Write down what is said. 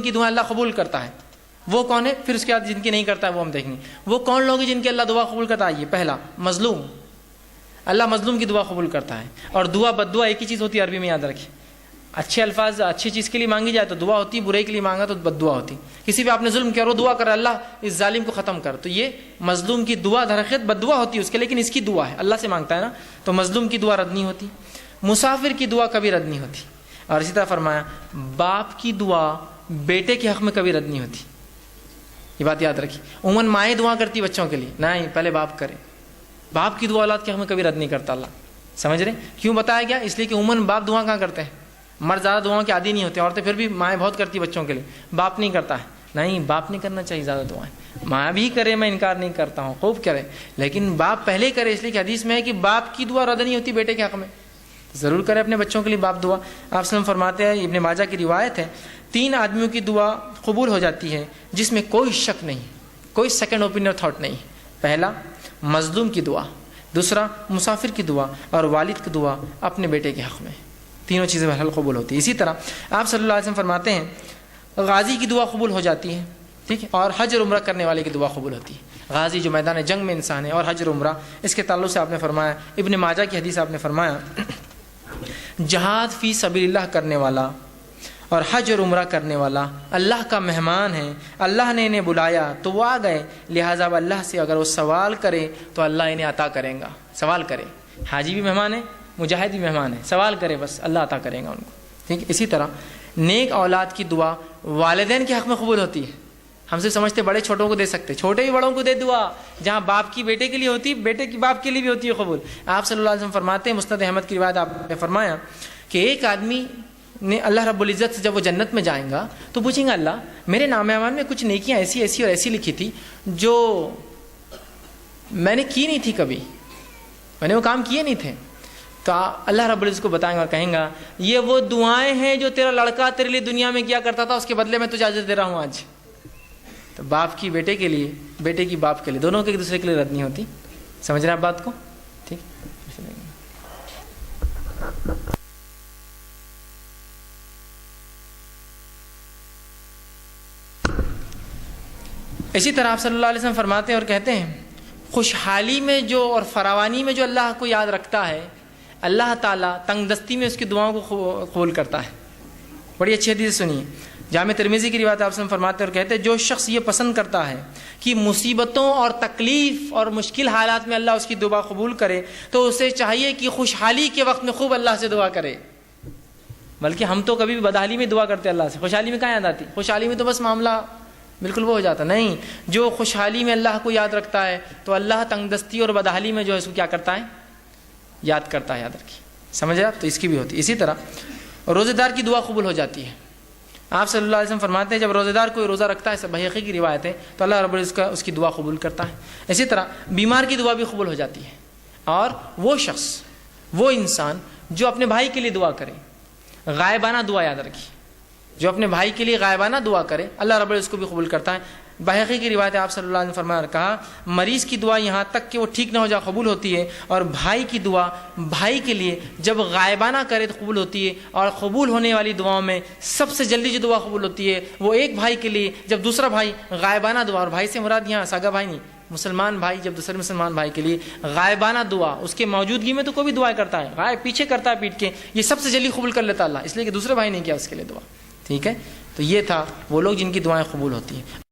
کی دعائیں اللہ قبول کرتا ہے وہ کون ہے؟ پھر اس کے بعد جن کی نہیں کرتا ہے وہ ہم دیکھیں گے وہ کون لوگ ہیں جن کی اللہ دعا قبول کرتا ہے. یہ پہلا مظلوم، اللہ مظلوم کی دعا قبول کرتا ہے. اور دعا بد دعا ایک ہی چیز ہوتی ہے، عربی میں یاد رکھیں. اچھے الفاظ اچھی چیز کے لیے مانگی جائے تو دعا ہوتی، برے کے لیے مانگا تو بد دعا ہوتی. کسی پہ آپ نے ظلم کیا اور وہ دعا کر اللہ اس ظالم کو ختم کر، تو یہ مظلوم کی دعا در حقیقت بد دعا ہوتی ہے اس کے، لیکن اس کی دعا ہے اللہ سے مانگتا ہے نا، تو مظلوم کی دعا رد نہیں ہوتی. مسافر کی دعا کبھی رد نہیں ہوتی. اور اسی طرح فرمایا باپ کی دعا بیٹے کے حق میں کبھی رد نہیں ہوتی. یہ بات یاد رکھیے. عموماً مائیں دعا کرتی بچوں کے لیے، نہیں پہلے باپ کرے. باپ کی دعا اولاد کے حق میں کبھی رد نہیں کرتا اللہ. سمجھ رہے کیوں بتایا گیا؟ اس لیے کہ عموماً باپ دعا کہاں کرتے ہیں؟ مرد زیادہ دعاؤں کے عادی نہیں ہوتے، عورتیں پھر بھی مائیں بہت کرتی بچوں کے لیے، باپ نہیں کرتا ہے. نہیں، باپ نہیں کرنا چاہیے زیادہ دعائیں. ماں بھی کرے، میں انکار نہیں کرتا ہوں، خوب کرے، لیکن باپ پہلے کرے. اس لیے کہ حدیث میں ہے کہ باپ کی دعا رد نہیں ہوتی بیٹے کے حق میں. ضرور کرے اپنے بچوں کے لیے باپ دعا. آپ وسلم فرماتے ہیں، ابن ماجہ کی روایت ہے، 3 آدمیوں کی دعا قبول ہو جاتی ہے جس میں کوئی شک نہیں، کوئی سیکنڈ اوپینین تھاٹ نہیں. پہلا مظلوم کی دعا، دوسرا مسافر کی دعا، اور والد کی دعا اپنے بیٹے کے حق میں. تینوں چیزیں بہرحال قبول ہوتی ہیں. اسی طرح آپ صلی اللہ علیہ وسلم فرماتے ہیں غازی کی دعا قبول ہو جاتی ہے، ٹھیک ہے، اور حج اور عمرہ کرنے والے کی دعا قبول ہوتی ہے. غازی جو میدان جنگ میں انسان ہے، اور حج اور عمرہ، اس کے تعلق سے آپ نے فرمایا، ابن ماجہ کی حدیث آپ نے فرمایا جہاد فی سبیل اللہ کرنے والا اور حج اور عمرہ کرنے والا اللہ کا مہمان ہے، اللہ نے انہیں بلایا تو وہ آ گئے، لہٰذا اب اللہ سے اگر وہ سوال کرے تو اللہ انہیں عطا کرے گا. سوال کرے، حاجی بھی مہمان ہے، مجاہد بھی مہمان ہے، سوال کرے بس اللہ عطا کرے گا ان کو. ٹھیک ہے. اسی طرح نیک اولاد کی دعا والدین کے حق میں قبول ہوتی ہے. ہم سے سمجھتے بڑے چھوٹوں کو دے سکتے، چھوٹے بھی بڑوں کو دے دعا. جہاں باپ کی بیٹے کے لیے ہوتی، بیٹے کی باپ کے لیے بھی ہوتی ہے قبول. آپ صلی اللہ علیہ وسلم فرماتے ہیں، مسند احمد کی روایت آپ نے فرمایا کہ ایک آدمی نے اللہ رب العزت سے جب وہ جنت میں جائیں گا تو پوچھیں گا اللہ میرے نام اعمال میں کچھ نیکیاں ایسی ایسی اور ایسی لکھی تھی جو میں نے کی نہیں تھی، کبھی میں نے وہ کام کیے نہیں تھے. تو اللہ رب العزت کو بتائیں گا، کہیں گا یہ وہ دعائیں ہیں جو تیرا لڑکا تیرے لیے دنیا میں کیا کرتا تھا، اس کے بدلے میں تجھے اجر دے رہا ہوں آج. تو باپ کی بیٹے کے لیے، بیٹے کی باپ کے لیے، دونوں کے ایک دوسرے کے لیے رد نہیں ہوتی. سمجھ رہے ہیں آپ بات کو؟ ٹھیک. اسی طرح آپ صلی اللہ علیہ وسلم فرماتے ہیں اور کہتے ہیں خوشحالی میں جو اور فراوانی میں جو اللہ کو یاد رکھتا ہے، اللہ تعالیٰ تنگ دستی میں اس کی دعاؤں کو قبول کرتا ہے. بڑی اچھی حدیث سنیے. جامع ترمذی کی روایت آپ سے فرماتے اور کہتے ہیں جو شخص یہ پسند کرتا ہے کہ مصیبتوں اور تکلیف اور مشکل حالات میں اللہ اس کی دعا قبول کرے تو اسے چاہیے کہ خوشحالی کے وقت میں خوب اللہ سے دعا کرے. بلکہ ہم تو کبھی بھی بدحالی میں دعا کرتے اللہ سے، خوشحالی میں کہاں یاد آتی؟ خوشحالی میں تو بس معاملہ بالکل وہ ہو جاتا. نہیں، جو خوشحالی میں اللہ کو یاد رکھتا ہے تو اللہ تنگ دستی اور بدحالی میں جو ہے اس کو کیا کرتا ہے؟ یاد کرتا ہے. یاد رکھیے. سمجھ رہے آپ؟ تو اس کی بھی ہوتی ہے. اسی طرح روزے دار کی دعا قبول ہو جاتی ہے. آپ صلی اللہ علیہ وسلم فرماتے ہیں جب روزے دار کوئی روزہ رکھتا ہے، بحقی کی روایت ہے، تو اللہ رب العزت اس کی دعا قبول کرتا ہے. اسی طرح بیمار کی دعا بھی قبول ہو جاتی ہے. اور وہ شخص، وہ انسان جو اپنے بھائی کے لیے دعا کرے، غائبانہ دعا، یاد رکھیے، جو اپنے بھائی کے لیے غائبانہ دعا کرے اللہ رب العزت اس کو بھی قبول کرتا ہے. بحقی کی روایت ہے آپ صلی اللہ علیہ وسلم فرمایا، کہا مریض کی دعا یہاں تک کہ وہ ٹھیک نہ ہو جائے قبول ہوتی ہے، اور بھائی کی دعا بھائی کے لیے جب غائبانہ کرے تو قبول ہوتی ہے. اور قبول ہونے والی دعاؤں میں سب سے جلدی جو دعا قبول ہوتی ہے وہ ایک بھائی کے لیے جب دوسرا بھائی غائبانہ دعا، اور بھائی سے مراد یہاں سگا بھائی نہیں، مسلمان بھائی جب دوسرے مسلمان بھائی کے لیے غائبانہ دعا، اس کے موجودگی میں تو کوئی بھی دعا کرتا ہے، غائب پیچھے کرتا ہے پیٹ کے، یہ سب سے جلدی قبول کر لیتا اللہ، اس لیے کہ دوسرے بھائی نے کیا اس کے لیے دعا. ٹھیک ہے. تو یہ تھا وہ لوگ جن کی دعائیں قبول ہوتی ہیں.